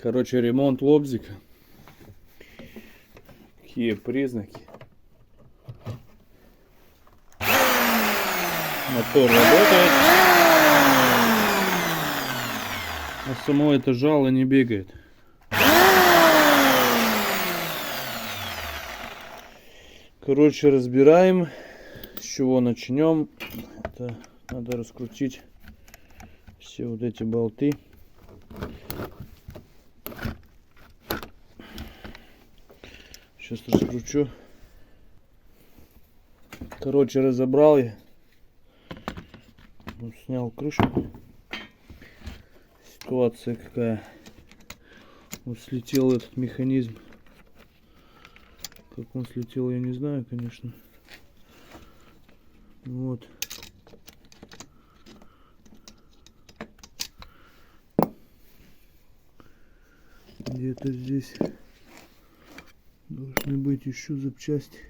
Короче, ремонт лобзика. Какие признаки? Мотор работает, а само это жало не бегает. Короче, разбираем, с чего начнем. Это надо раскрутить все вот эти болты. Сейчас раскручу. Короче, разобрал я. Вот, снял крышку. Ситуация какая. Вот слетел этот механизм. Как он слетел, я не знаю, конечно. Вот. Где-то здесь должны быть еще запчасти.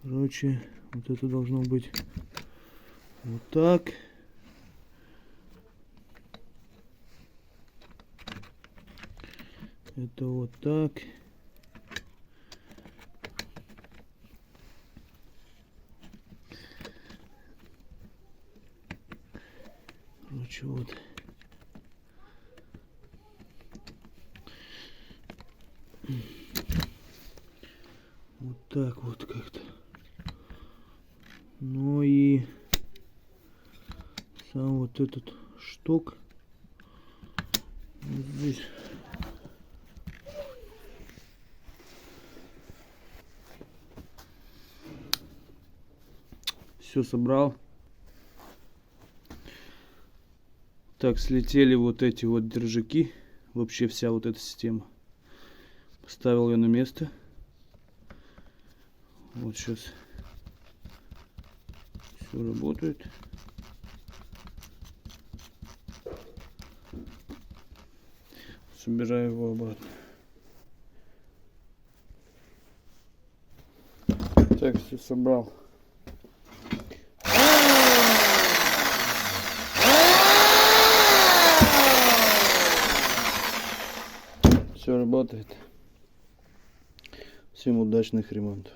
Короче, вот это должно быть вот так. Это вот так. Короче, вот. Вот так вот как-то. Ну и сам вот этот шток вот здесь. Все собрал. Так, слетели вот эти вот держаки. Вообще вся вот эта система. Поставил ее на место. Вот сейчас все работает. Собираю его обратно. Так, все собрал. Все работает. Всем удачных ремонтов.